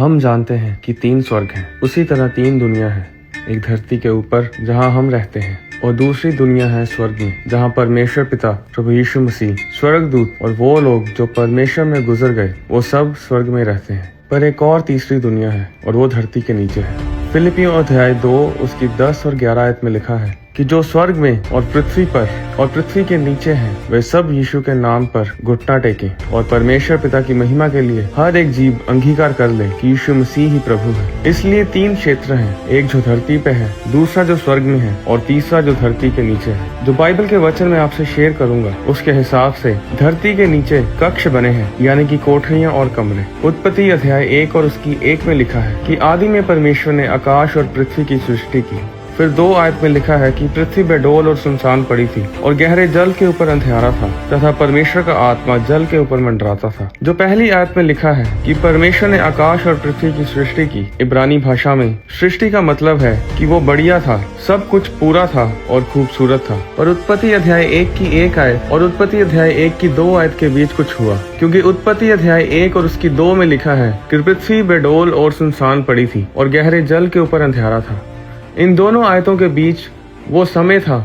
हम जानते हैं कि 3 स्वर्ग हैं, उसी तरह 3 दुनिया है। एक धरती के ऊपर जहां हम रहते हैं और दूसरी दुनिया है स्वर्ग में, जहां परमेश्वर पिता प्रभु यीशु मसीह, स्वर्गदूत और वो लोग जो परमेश्वर में गुजर गए, वो सब स्वर्ग में रहते हैं। पर एक और तीसरी दुनिया है और वो धरती के नीचे है। फिलिपियों अध्याय 2 उसकी 10 और 11 आयत में लिखा है कि जो स्वर्ग में और पृथ्वी पर और पृथ्वी के नीचे हैं, वे सब यीशु के नाम पर घुटना टेकें और परमेश्वर पिता की महिमा के लिए हर एक जीव अंगीकार कर ले कि यीशु मसीह ही प्रभु है। इसलिए 3 क्षेत्र हैं, एक जो धरती पे है, दूसरा जो स्वर्ग में है और तीसरा जो धरती के नीचे है। जो बाइबल के वचन में आपसे शेयर करूंगा उसके हिसाब से धरती के नीचे कक्ष बने हैं, यानी कि कोठरियां और कमरे। उत्पत्ति अध्याय 1 और उसकी 1 में लिखा है कि आदि में परमेश्वर ने आकाश और पृथ्वी की सृष्टि की। फिर 2 आयत में लिखा है कि पृथ्वी बेडोल और सुनसान पड़ी थी और गहरे जल के ऊपर अंधेरा था तथा परमेश्वर का आत्मा जल के ऊपर मंडराता था। जो पहली आयत में लिखा है कि परमेश्वर ने आकाश और पृथ्वी की सृष्टि की, इब्रानी भाषा में सृष्टि का मतलब है कि वो बढ़िया था, सब कुछ पूरा था और खूबसूरत था। और उत्पत्ति अध्याय 1 की 1 आयत और उत्पत्ति अध्याय 1 की 2 आयत के बीच कुछ हुआ, क्योंकि उत्पत्ति अध्याय 1 और उसकी 2 में लिखा है कि पृथ्वी बेडोल और सुनसान पड़ी थी और गहरे जल के ऊपर अंधेरा था। इन दोनों आयतों के बीच वो समय था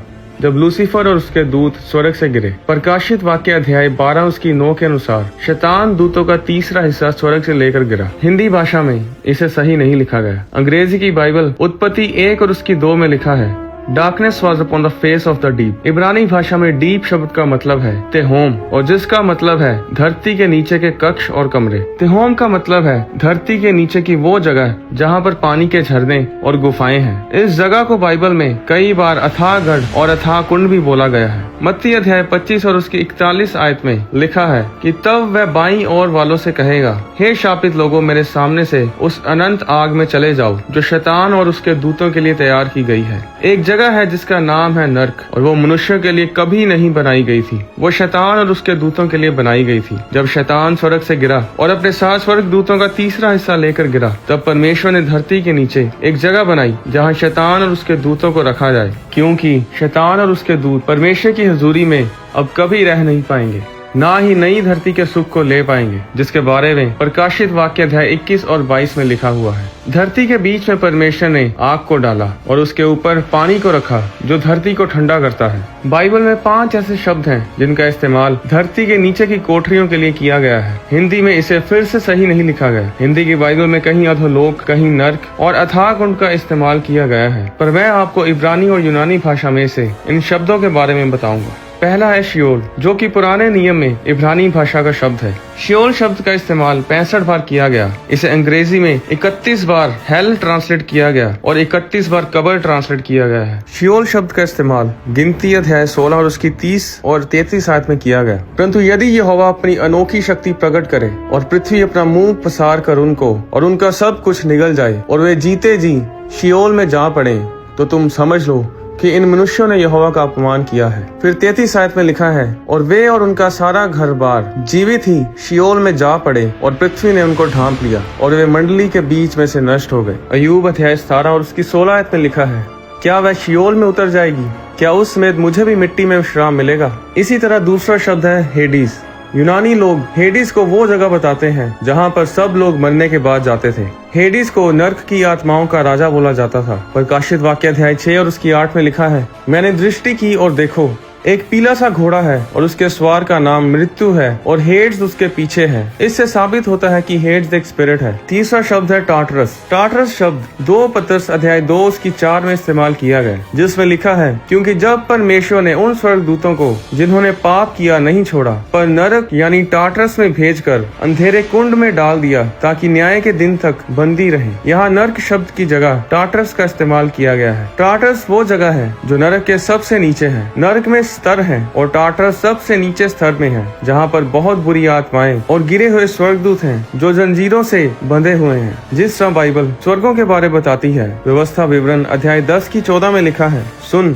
जब लूसीफर और उसके दूत स्वर्ग से गिरे। प्रकाशित वाक्य अध्याय 12 उसकी 9 के अनुसार शैतान दूतों का तीसरा हिस्सा स्वर्ग से लेकर गिरा। हिंदी भाषा में इसे सही नहीं लिखा गया। अंग्रेजी की बाइबल उत्पत्ति 1 और उसकी 2 में लिखा है darkness was upon the face of the deep. इब्रानी भाषा में डीप शब्द का मतलब है तेहोम, और जिसका मतलब है धरती के नीचे के कक्ष और कमरे। तेहोम का मतलब है धरती के नीचे की वो जगह जहाँ पर पानी के झरने और गुफाएं हैं। इस जगह को बाइबल में कई बार अथाह गढ़ और अथाह कुंड भी बोला गया है। मत्ती अध्याय 25 और उसकी 41 आयत में लिखा है कि तब वह बाईं ओर वालों से कहेगा, हे शापित लोगों, मेरे सामने से उस अनंत आग में चले जाओ जो शैतान और उसके दूतों के लिए तैयार की गई है। एक जगह है जिसका नाम है नर्क, और वो मनुष्यों के लिए कभी नहीं बनाई गई थी, वो शैतान और उसके दूतों के लिए बनाई गई थी। जब शैतान स्वर्ग से गिरा और अपने 7 स्वर्ग दूतों का तीसरा हिस्सा लेकर गिरा, तब परमेश्वर ने धरती के नीचे एक जगह बनाई जहाँ शैतान और उसके दूतों को रखा जाए, क्योंकि शैतान और उसके दूत परमेश्वर की हजूरी में अब कभी रह नहीं पाएंगे, ना ही नई धरती के सुख को ले पाएंगे, जिसके बारे में प्रकाशित वाक्य अध्याय 21 और 22 में लिखा हुआ है। धरती के बीच में परमेश्वर ने आग को डाला और उसके ऊपर पानी को रखा जो धरती को ठंडा करता है। बाइबल में 5 ऐसे शब्द हैं जिनका इस्तेमाल धरती के नीचे की कोठरियों के लिए किया गया है। हिंदी में इसे फिर से सही नहीं लिखा गया। हिंदी की बाइबल में कहीं अधोलोक, कहीं नर्क और अथाह कुंड का इस्तेमाल किया गया है, पर मैं आपको इब्रानी और यूनानी भाषा में से इन शब्दों के बारे में बताऊंगा। पहला है शियोल, जो कि पुराने नियम में इब्रानी भाषा का शब्द है। शियोल शब्द का इस्तेमाल 65 बार किया गया। इसे अंग्रेजी में 31 बार हेल ट्रांसलेट किया गया और 31 बार कब्र ट्रांसलेट किया गया है। शियोल शब्द का इस्तेमाल गिनती अध्याय 16 और उसकी 30 और 33 आयत में किया गया। परंतु यदि यहोवा अपनी अनोखी शक्ति प्रकट करे और पृथ्वी अपना मुंह पसार कर उनको और उनका सब कुछ निगल जाए और वे जीते जी शियोल में जा पड़े, तो तुम समझ लो कि इन मनुष्यों ने यहोवा का अपमान किया है। फिर 33 आयत में लिखा है और वे और उनका सारा घर बार जीवित ही शियोल में जा पड़े और पृथ्वी ने उनको ढांप लिया और वे मंडली के बीच में से नष्ट हो गए। अय्यूब अध्याय 17 और उसकी 16 आयत में लिखा है, क्या वह शियोल में उतर जाएगी? क्या उस समेत मुझे भी मिट्टी में विश्राम मिलेगा? इसी तरह दूसरा शब्द है हेडिस। यूनानी लोग हेडिस को वो जगह बताते हैं जहाँ पर सब लोग मरने के बाद जाते थे। हेडिस को नर्क की आत्माओं का राजा बोला जाता था। प्रकाशित वाक्य अध्याय 6 और उसकी 8 में लिखा है, मैंने दृष्टि की और देखो एक पीला सा घोड़ा है और उसके सवार का नाम मृत्यु है और हेड्स उसके पीछे है। इससे साबित होता है कि हेड्स एक स्पिरिट है। तीसरा शब्द है टाटरस। टाटरस शब्द 2 पतरस अध्याय 2 उसकी 4 में इस्तेमाल किया गया, जिसमें लिखा है, क्योंकि जब परमेश्वर ने उन स्वर्गदूतों को जिन्होंने पाप किया नहीं छोड़ा, पर नरक यानी टाटरस में भेजकर अंधेरे कुंड में डाल दिया ताकि न्याय के दिन तक बंदी रहे। यहाँ नरक शब्द की जगह टाटरस का इस्तेमाल किया गया है। टाटरस वो जगह है जो नरक के सबसे नीचे है। नरक में स्तर है और टाटरस सबसे नीचे स्तर में है, जहाँ पर बहुत बुरी आत्माएं और गिरे हुए स्वर्गदूत हैं जो जंजीरों से बंधे हुए हैं। जिस तरह बाइबल स्वर्गों के बारे बताती है, व्यवस्था विवरण अध्याय 10 की 14 में लिखा है, सुन,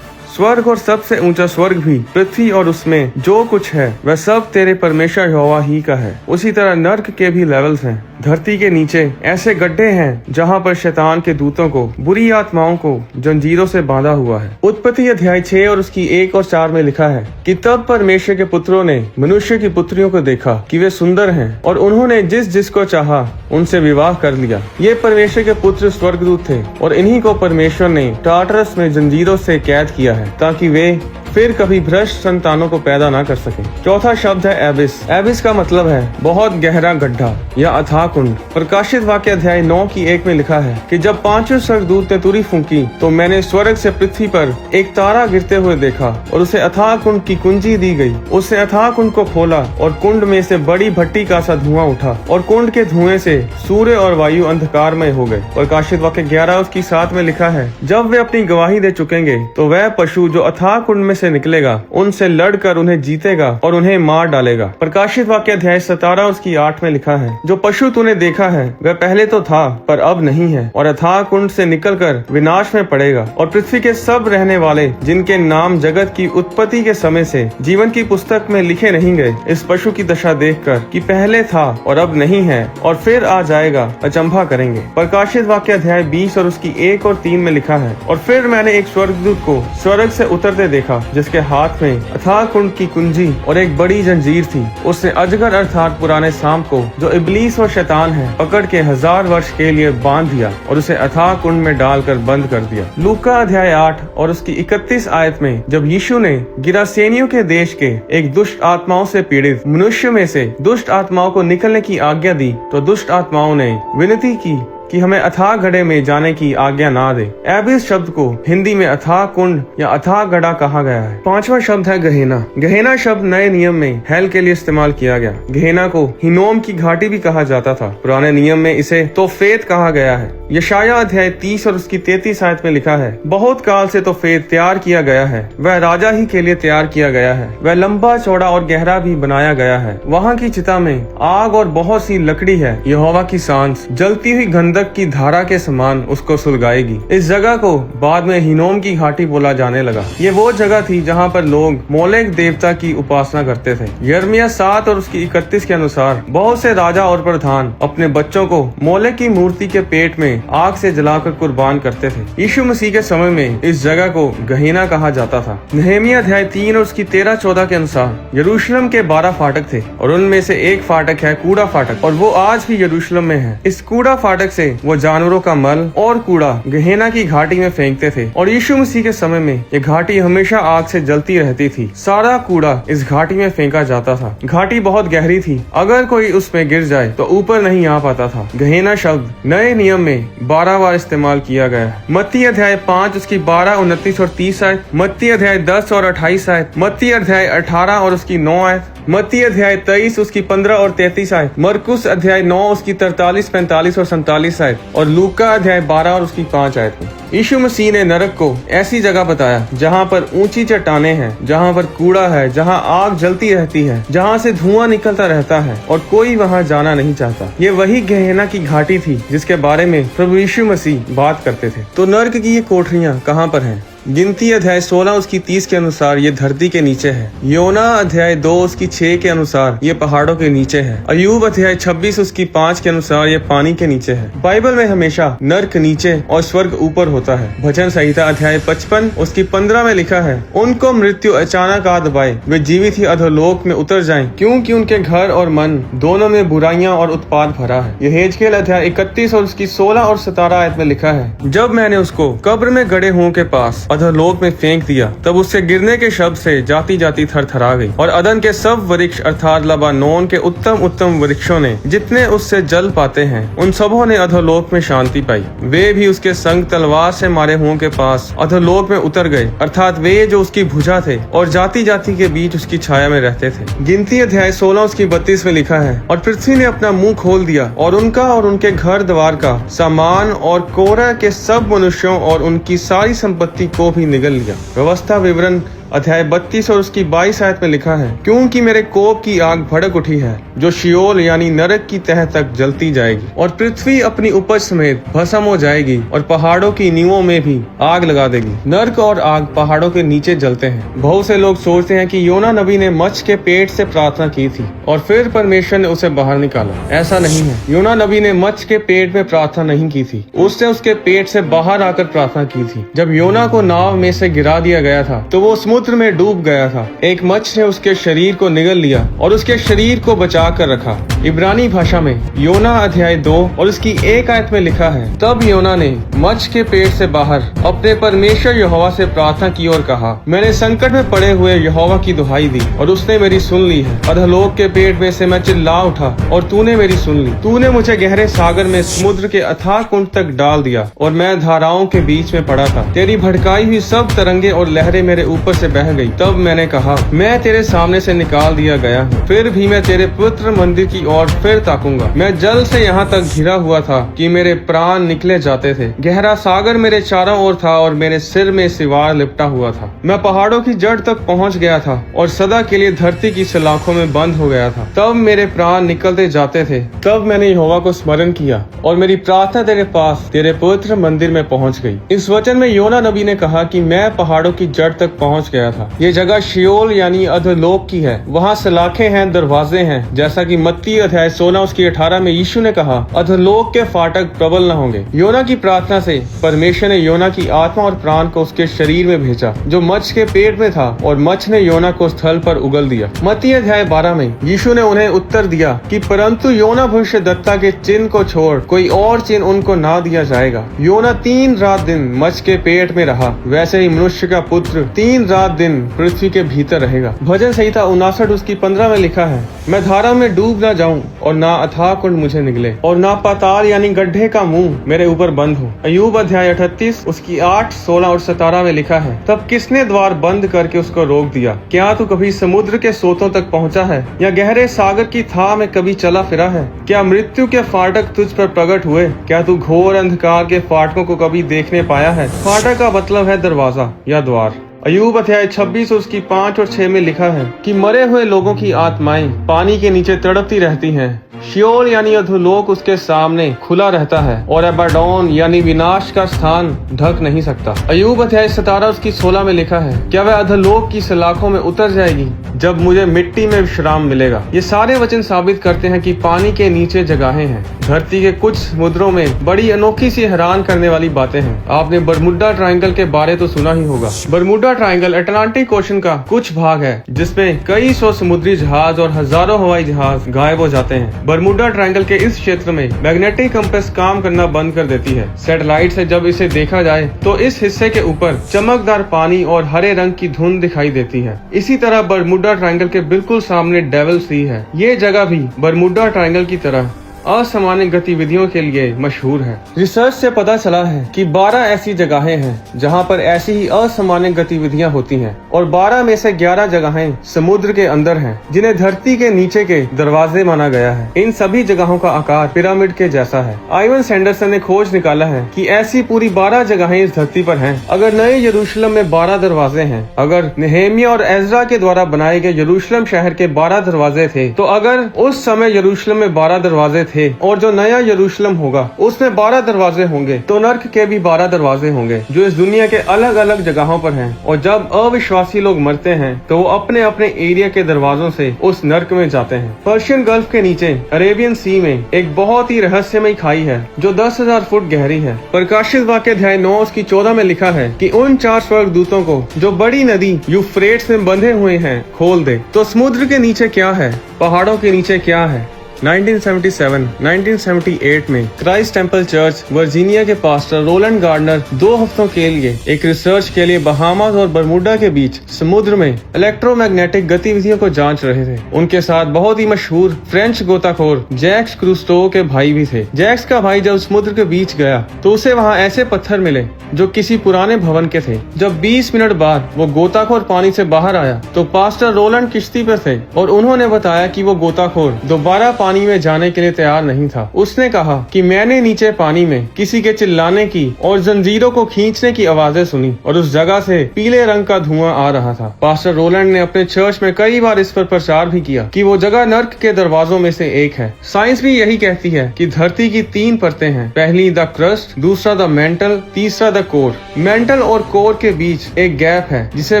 स्वर्ग और सबसे ऊंचा स्वर्ग भी, पृथ्वी और उसमें जो कुछ है वह सब तेरे परमेश्वर यहोवा ही का है। उसी तरह नर्क के भी लेवल्स हैं। धरती के नीचे ऐसे गड्ढे हैं जहाँ पर शैतान के दूतों को, बुरी आत्माओं को जंजीरों से बांधा हुआ है। उत्पत्ति अध्याय 6 और उसकी 1 और 4 में लिखा है कि तब परमेश्वर के पुत्रों ने मनुष्य की पुत्रियों को देखा कि वे सुंदर हैं और उन्होंने जिस जिसको चाहा उनसे विवाह कर लिया। ये परमेश्वर के पुत्र स्वर्गदूत थे और इन्हीं को परमेश्वर ने टार्टरस में जंजीरों से कैद किया है ताकि वे फिर कभी भ्रष्ट संतानों को पैदा ना कर सके। चौथा शब्द है एबिस। एबिस का मतलब है बहुत गहरा गड्ढा या अथाह कुंड। प्रकाशित वाक्य अध्याय 9 की 1 में लिखा है कि जब पांचों स्वर्गदूत ने तुरी फूंकी तो मैंने स्वर्ग से पृथ्वी पर एक तारा गिरते हुए देखा और उसे अथाह कुंड की कुंजी दी गई। उसने अथाह कुंड को खोला और कुंड में से बड़ी भट्टी का सा धुआं उठा और कुंड के धुएं से सूर्य और वायु अंधकारमय हो गए। प्रकाशित वाक्य 11 उसकी 7 में लिखा है जब वे अपनी गवाही दे चुकेंगे तो वह पशु जो अथाह कुंड में से निकलेगा उनसे लड़कर उन्हें जीतेगा और उन्हें मार डालेगा। प्रकाशित वाक्य अध्याय 17 उसकी 8 में लिखा है जो पशु तूने देखा है वह पहले तो था पर अब नहीं है और अथाह कुंड से निकलकर विनाश में पड़ेगा और पृथ्वी के सब रहने वाले जिनके नाम जगत की उत्पत्ति के समय से जीवन की पुस्तक में लिखे नहीं गए इस पशु की दशा देखकर कि पहले था और अब नहीं है और फिर आ जाएगा अचंभा करेंगे। प्रकाशित वाक्य अध्याय 20 और उसकी 1 और 3 में लिखा है और फिर मैंने एक स्वर्गदूत को स्वर्ग से उतरते देखा जिसके हाथ में अथाह कुंड की कुंजी और एक बड़ी जंजीर थी। उसने अजगर अर्थात पुराने सांप को जो इब्लीस और शैतान है पकड़ के 1000 वर्ष के लिए बांध दिया और उसे अथाह कुंड में डालकर बंद कर दिया। लूका अध्याय 8 और उसकी 31 आयत में जब यीशु ने गिरासेनियों के देश के एक दुष्ट आत्माओं से पीड़ित मनुष्य में से दुष्ट आत्माओं को निकलने की आज्ञा दी तो दुष्ट आत्माओं ने विनती की कि हमें अथाह गड्ढे में जाने की आज्ञा ना दे। एबिस शब्द को हिंदी में अथाह कुंड या अथाह गड्ढा कहा गया है। पांचवा शब्द है गहेना। गहेना शब्द नए नियम में हेल के लिए इस्तेमाल किया गया। गहेना को हिनोम की घाटी भी कहा जाता था। पुराने नियम में इसे तोफेत कहा गया है। यशाया अध्याय 30 और उसकी 33 आयत में लिखा है बहुत काल से तोफेत तैयार किया गया है, वह राजा ही के लिए तैयार किया गया है, वह लंबा चौड़ा और गहरा भी बनाया गया है। वहाँ की चिता में आग और बहुत सी लकड़ी है। यहोवा की सांस जलती हुई गंधक की धारा के समान उसको सुलगाएगी। इस जगह को बाद में हिनोम की घाटी बोला जाने लगा। ये वो जगह थी जहाँ पर लोग मोलेक देवता की उपासना करते थे। यिर्मयाह 7 और उसकी 31 के अनुसार बहुत से राजा और प्रधान अपने बच्चों को मोलेक की मूर्ति के पेट में आग से जलाकर कुर्बान करते थे। यीशु मसीह के समय में इस जगह को गहेना कहा जाता था। नहमीया अध्याय 3 और उसकी 13-14 के अनुसार यरूशलेम के 12 फाटक थे और उनमें से एक फाटक है कूड़ा फाटक और वो आज भी यरूशलेम में है। इस कूड़ा फाटक से वो जानवरों का मल और कूड़ा गहेना की घाटी में फेंकते थे और यीशु मसीह के समय में ये घाटी हमेशा आग से जलती रहती थी। सारा कूड़ा इस घाटी में फेंका जाता था। घाटी बहुत गहरी थी, अगर कोई उसमें गिर जाए तो ऊपर नहीं आ पाता था। गहेना शब्द नए नियम में 12 बार इस्तेमाल किया गया है। मत्ती अध्याय 5 उसकी 12, 29 और 30 आयत, मत्ती अध्याय 10 और 28 आयत, मत्ती अध्याय 18 और उसकी 9 आयत, मत्ती अध्याय 23 उसकी 15 और 33 आयत, मरकुस अध्याय 9 उसकी 43, 45 और 47 आयत और लूका अध्याय 12 और उसकी 5 आयत में। यीशु मसीह ने नरक को ऐसी जगह बताया जहाँ पर ऊंची चट्टानें हैं, जहाँ पर कूड़ा है, जहाँ आग जलती रहती है, जहाँ से धुआं निकलता रहता है और कोई वहाँ जाना नहीं चाहता। ये वही गहेना की घाटी थी जिसके बारे में प्रभु यीशु मसीह बात करते थे। तो नर्क की ये कोठरियाँ कहाँ पर हैं? गिनती अध्याय 16 उसकी 30 के अनुसार ये धरती के नीचे है। योना अध्याय 2 उसकी 6 के अनुसार ये पहाड़ों के नीचे है। अयूब अध्याय 26 उसकी 5 के अनुसार ये पानी के नीचे है। बाइबल में हमेशा नर्क नीचे और स्वर्ग ऊपर होता है। भजन संहिता अध्याय 55 उसकी 15 में लिखा है उनको मृत्यु अचानक आ दबाए, वे जीवित ही अधोलोक में उतर जाएं, क्योंकि उनके घर और मन दोनों में बुराइयां और उत्पाद भरा है। यहेजकेल अध्याय 31 और उसकी 16 और 17 आयत में लिखा है जब मैंने उसको कब्र में गड़े हुओं के पास अधोलोक में फेंक दिया तब उससे गिरने के शब्द से जाति जाति थरथरा गई और अदन के सब वृक्ष अर्थात लबानोन के उत्तम उत्तम वृक्षों ने जितने उससे जल पाते हैं उन सबों ने अधोलोक में शांति पाई। वे भी उसके संग तलवार से मारे हुओं के पास अधोलोक में उतर गए अर्थात वे जो उसकी भुजा थे और जाति जाति के बीच उसकी छाया में रहते थे। गिनती अध्याय 16 उसकी 32 में लिखा है और पृथ्वी ने अपना मुंह खोल दिया और उनका और उनके घर द्वार का सामान और कोरह के सब मनुष्यों और उनकी सारी संपत्ति को भी निगल लिया। व्यवस्था विवरण अध्याय 32 और उसकी 22 आयत में लिखा है, क्योंकि मेरे कोप की आग भड़क उठी है जो शियोल यानी नरक की तह तक जलती जाएगी, और पृथ्वी अपनी उपज समेत भस्म हो जाएगी, और पहाड़ों की नींवों में भी आग लगा देगी। नरक और आग पहाड़ों के नीचे जलते हैं। बहुत से लोग सोचते हैं कि योना नबी ने मत्स्य के पेट से प्रार्थना की थी और फिर परमेश्वर ने उसे बाहर निकाला। ऐसा नहीं है। योना नबी ने मत्स्य के पेट में प्रार्थना नहीं की थी, उसने उसके पेट से बाहर आकर प्रार्थना की थी। जब योना को नाव में से गिरा दिया गया था तो वो समुद्र में डूब गया था। एक मत्स्य ने उसके शरीर को निगल लिया और उसके शरीर को बचा कर रखा। इब्रानी भाषा में योना अध्याय 2 और उसकी 1 आयत में लिखा है, तब योना ने मत्स्य के पेट से बाहर अपने परमेश्वर यहोवा से प्रार्थना की और कहा, मैंने संकट में पड़े हुए यहोवा की दुहाई दी और उसने मेरी सुन ली है। अधोलोक के पेट में से मैं चिल्ला उठा और तूने मेरी सुन ली। तूने मुझे गहरे सागर में समुद्र के अथाह कुंड तक डाल दिया और मैं धाराओं के बीच में पड़ा था। तेरी भड़काई हुई सब तरंगे और लहरें मेरे ऊपर से बह गई। तब मैंने कहा, मैं तेरे सामने से निकाल दिया गया हूँ, फिर भी मैं तेरे पवित्र मंदिर की ओर फिर ताकूंगा। मैं जल से यहाँ तक घिरा हुआ था कि मेरे प्राण निकले जाते थे। गहरा सागर मेरे चारों ओर था और मेरे सिर में सिवार लिपटा हुआ था। मैं पहाड़ों की जड़ तक पहुँच गया था और सदा के लिए धरती की सलाखों में बंद हो गया था। तब मेरे प्राण निकलते जाते थे। तब मैंने यहोवा को स्मरण किया और मेरी प्रार्थना तेरे पास तेरे पवित्र मंदिर में पहुँच गई। इस वचन में योना नबी ने कहा कि मैं पहाड़ों की जड़ तक पहुँच गया था। ये जगह शियोल यानी अधोलोक की है। वहाँ सलाखें हैं, दरवाजे हैं, जैसा कि मत्ती अध्याय 16 उसकी 18 में यीशु ने कहा, अधोलोक के फाटक प्रबल न होंगे। योना की प्रार्थना से परमेश्वर ने योना की आत्मा और प्राण को उसके शरीर में भेजा जो मत्स्य के पेट में था, और मत्स्य ने योना को स्थल पर उगल दिया। मत्ती अध्याय 12 में यीशु ने उन्हें उत्तर दिया कि परंतु योना भविष्यद्वक्ता के चिन्ह को छोड़ कोई और चिन्ह उनको ना दिया जाएगा। योना 3 रात दिन मत्स्य के पेट में रहा, वैसे ही मनुष्य का पुत्र 3 रात दिन पृथ्वी के भीतर रहेगा। भजन संहिता 59 उसकी 15 में लिखा है, मैं धारा में डूब ना जाऊं और ना अथाह कुंड मुझे निगले, और ना पाताल यानी गड्ढे का मुंह मेरे ऊपर बंद हो। अय्यूब अध्याय 38 उसकी 8, 16 और 17 में लिखा है, तब किसने द्वार बंद करके उसको रोक दिया? क्या तू कभी समुद्र के सोतों तक पहुंचा है, या गहरे सागर की थाह में कभी चला फिरा है? क्या मृत्यु के फाटक तुझ पर प्रकट हुए? क्या तू घोर अंधकार के फाटकों को कभी देखने पाया है? फाटक का मतलब है दरवाजा या द्वार। अय्यूब अध्याय 26 उसकी 5 और 6 में लिखा है कि मरे हुए लोगों की आत्माएं पानी के नीचे तड़पती रहती हैं। शियोल यानी अधोलोक उसके सामने खुला रहता है और अबाडोन यानी विनाश का स्थान ढक नहीं सकता। अय्यूब अध्याय 17 उसकी 16 में लिखा है, क्या वह अधोलोक की सलाखों में उतर जाएगी जब मुझे मिट्टी में विश्राम मिलेगा? ये सारे वचन साबित करते हैं कि पानी के नीचे जगहें हैं। धरती के कुछ समुद्रों में बड़ी अनोखी सी हैरान करने वाली बातें हैं। आपने बरमुडा ट्रायंगल के बारे तो सुना ही होगा। बरमुडा ट्रायंगल अटलांटिक ओशन का कुछ भाग है जिसमें कई सौ समुद्री जहाज और हजारों हवाई जहाज गायब हो जाते हैं। बरमुडा ट्रायंगल के इस क्षेत्र में मैग्नेटिक कंपास काम करना बंद कर देती है। सैटेलाइट से जब इसे देखा जाए तो इस हिस्से के ऊपर चमकदार पानी और हरे रंग की धुंध दिखाई देती है। इसी तरह बरमुडा ट्रायंगल के बिल्कुल सामने डेविल सी है। ये जगह भी बरमुडा ट्रायंगल की तरह असामान्य गतिविधियों के लिए मशहूर है। रिसर्च से पता चला है कि 12 ऐसी जगहें हैं जहां पर ऐसी ही असामान्य गतिविधियां होती हैं, और 12 में से 11 जगहें समुद्र के अंदर हैं, जिन्हें धरती के नीचे के दरवाजे माना गया है। इन सभी जगहों का आकार पिरामिड के जैसा है। आइवन सैंडरसन ने खोज निकाला है कि ऐसी पूरी 12 जगहें इस धरती पर हैं। अगर नए यरूशलेम में 12 दरवाजे हैं, अगर नेहेमिया और एजरा के द्वारा बनाए गए यरूशलेम शहर के 12 दरवाजे थे, तो अगर उस समय यरूशलेम में 12 दरवाजे थे और जो नया यरूशलेम होगा उसमें 12 दरवाजे होंगे, तो नर्क के भी 12 दरवाजे होंगे जो इस दुनिया के अलग अलग जगहों पर हैं। और जब अविश्वासी लोग मरते हैं तो वो अपने अपने एरिया के दरवाजों से उस नर्क में जाते हैं। पर्शियन गल्फ के नीचे अरेबियन सी में एक बहुत ही रहस्यमय खाई है जो 10,000 फुट गहरी है। प्रकाशित वाक्य अध्याय 9 उसकी 14 में लिखा है कि उन 4 स्वर्गदूतों को जो बड़ी नदी यूफ्रेट्स में बंधे हुए हैं खोल दे। तो समुद्र के नीचे क्या है, पहाड़ों के नीचे क्या है? 1977-1978 में क्राइस्ट टेम्पल चर्च वर्जीनिया के पास्टर रोलैंड गार्डनर 2 हफ्तों के लिए एक रिसर्च के लिए बहामास और बरमुडा के बीच समुद्र में इलेक्ट्रोमैग्नेटिक गतिविधियों को जांच रहे थे। उनके साथ बहुत ही मशहूर फ्रेंच गोताखोर जैक्स क्रूस्टो के भाई भी थे। जैक्स का भाई जब समुद्र के बीच गया तो उसे वहाँ ऐसे पत्थर मिले जो किसी पुराने भवन के थे। जब 20 मिनट बाद वो गोताखोर पानी से बाहर आया तो पास्टर रोलैंड किश्ती पर थे और उन्होंने बताया कि वो गोताखोर दोबारा पानी में जाने के लिए तैयार नहीं था। उसने कहा कि मैंने नीचे पानी में किसी के चिल्लाने की और जंजीरों को खींचने की आवाजें सुनी और उस जगह से पीले रंग का धुआं आ रहा था। पास्टर रोलैंड ने अपने चर्च में कई बार इस पर प्रचार भी किया कि वो जगह नर्क के दरवाजों में से एक है। साइंस भी यही कहती है कि धरती की 3 परतें हैं। पहली द क्रस्ट, दूसरा द मेंटल, तीसरा द कोर। मेंटल और कोर के बीच एक गैप है जिसे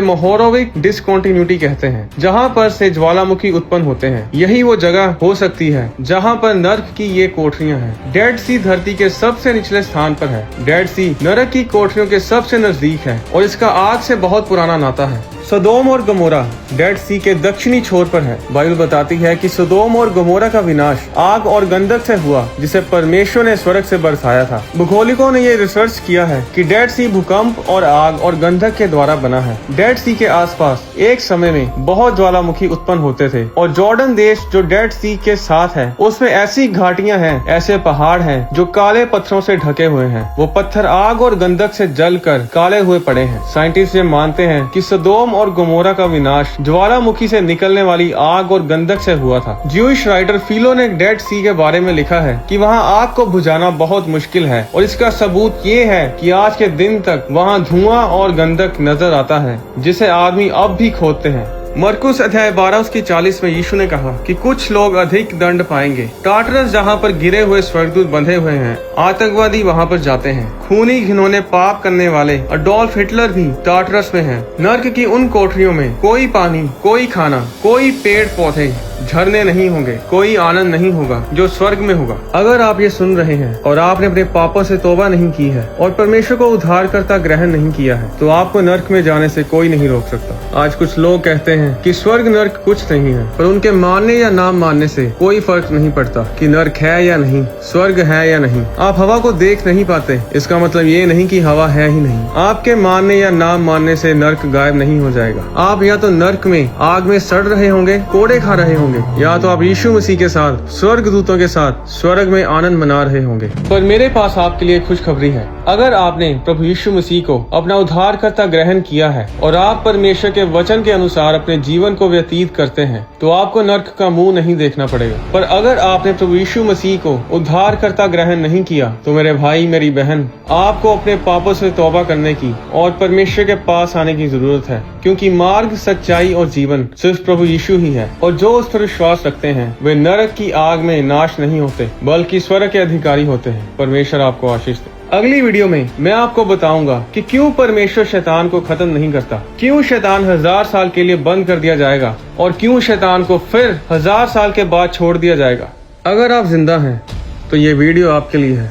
मोहोरोविक डिसकंटिन्यूटी कहते हैं, जहाँ पर से ज्वालामुखी उत्पन्न होते हैं। यही वो जगह हो सकती है जहाँ पर नर्क की ये कोठरियाँ हैं। डेड सी धरती के सबसे निचले स्थान पर है। डेड सी नरक की कोठरियों के सबसे नजदीक है और इसका आग से बहुत पुराना नाता है। सदोम और गमोरा डेड सी के दक्षिणी छोर पर है। बाइबल बताती है कि सदोम और गमोरा का विनाश आग और गंधक से हुआ जिसे परमेश्वर ने स्वर्ग से बरसाया था। भूगोलिकों ने ये रिसर्च किया है कि डेड सी भूकंप और आग और गंधक के द्वारा बना है। डेड सी के आसपास एक समय में बहुत ज्वालामुखी उत्पन्न होते थे और जॉर्डन देश जो डेड सी के साथ है उसमें ऐसी घाटियां हैं, ऐसे पहाड़ हैं जो काले पत्थरों से ढके हुए हैं। वो पत्थर आग और गंधक से जलकर काले हुए पड़े हैं। साइंटिस्ट ये मानते हैं कि सदोम और गमोरा का विनाश ज्वालामुखी से निकलने वाली आग और गंधक से हुआ था। ज्यूइश राइटर फिलो ने डेड सी के बारे में लिखा है कि वहाँ आग को बुझाना बहुत मुश्किल है और इसका सबूत ये है कि आज के दिन तक वहाँ धुआं और गंधक नजर आता है जिसे आदमी अब भी खोदते हैं। मरकुस अध्याय 12 उसकी 40 में यीशु ने कहा कि कुछ लोग अधिक दंड पाएंगे। टाटरस जहाँ पर गिरे हुए स्वर्गदूत बंधे हुए हैं, आतंकवादी वहाँ पर जाते हैं। खूनी घिनौने पाप करने वाले अडोल्फ हिटलर भी टाटरस में हैं। नर्क की उन कोठरियों में कोई पानी, कोई खाना, कोई पेड़ पौधे, झरने नहीं होंगे, कोई आनंद नहीं होगा जो स्वर्ग में होगा। अगर आप ये सुन रहे हैं और आपने अपने पापों से तौबा नहीं की है और परमेश्वर को उद्धारकर्ता ग्रहण नहीं किया है तो आपको नर्क में जाने से कोई नहीं रोक सकता। आज कुछ लोग कहते हैं कि स्वर्ग नर्क कुछ नहीं है, पर उनके मानने या नाम मानने से कोई फर्क नहीं पड़ता कि नर्क है या नहीं, स्वर्ग है या नहीं। आप हवा को देख नहीं पाते, इसका मतलब ये नहीं कि हवा है ही नहीं। आपके मानने या नाम मानने से नर्क गायब नहीं हो जाएगा। आप या तो नर्क में आग में सड़ रहे होंगे, कोड़े खा रहे होंगे, या तो आप यीशु मसीह के साथ स्वर्ग दूतों के साथ स्वर्ग में आनंद मना रहे होंगे। पर मेरे पास आपके लिए खुशखबरी है। अगर आपने प्रभु यीशु मसीह को अपना उद्धारकर्ता ग्रहण किया है और आप परमेश्वर के वचन के अनुसार अपने जीवन को व्यतीत करते हैं तो आपको नर्क का मुंह नहीं देखना पड़ेगा। पर अगर आपने प्रभु यीशु मसीह को उद्धारकर्ता ग्रहण नहीं किया तो मेरे भाई मेरी बहन, आपको अपने पापों से तौबा करने की और परमेश्वर के पास आने की जरूरत है, क्योंकि मार्ग, सच्चाई और जीवन सिर्फ प्रभु यीशु ही है और जो उस पर विश्वास रखते हैं वे नरक की आग में नाश नहीं होते बल्कि स्वर्ग के अधिकारी होते हैं। परमेश्वर आपको आशीष दे। अगली वीडियो में मैं आपको बताऊंगा कि क्यों परमेश्वर शैतान को खत्म नहीं करता, क्यों शैतान 1000 साल के लिए बंद कर दिया जाएगा और क्यों शैतान को फिर 1000 साल के बाद छोड़ दिया जाएगा। अगर आप जिंदा हैं तो ये वीडियो आपके लिए है।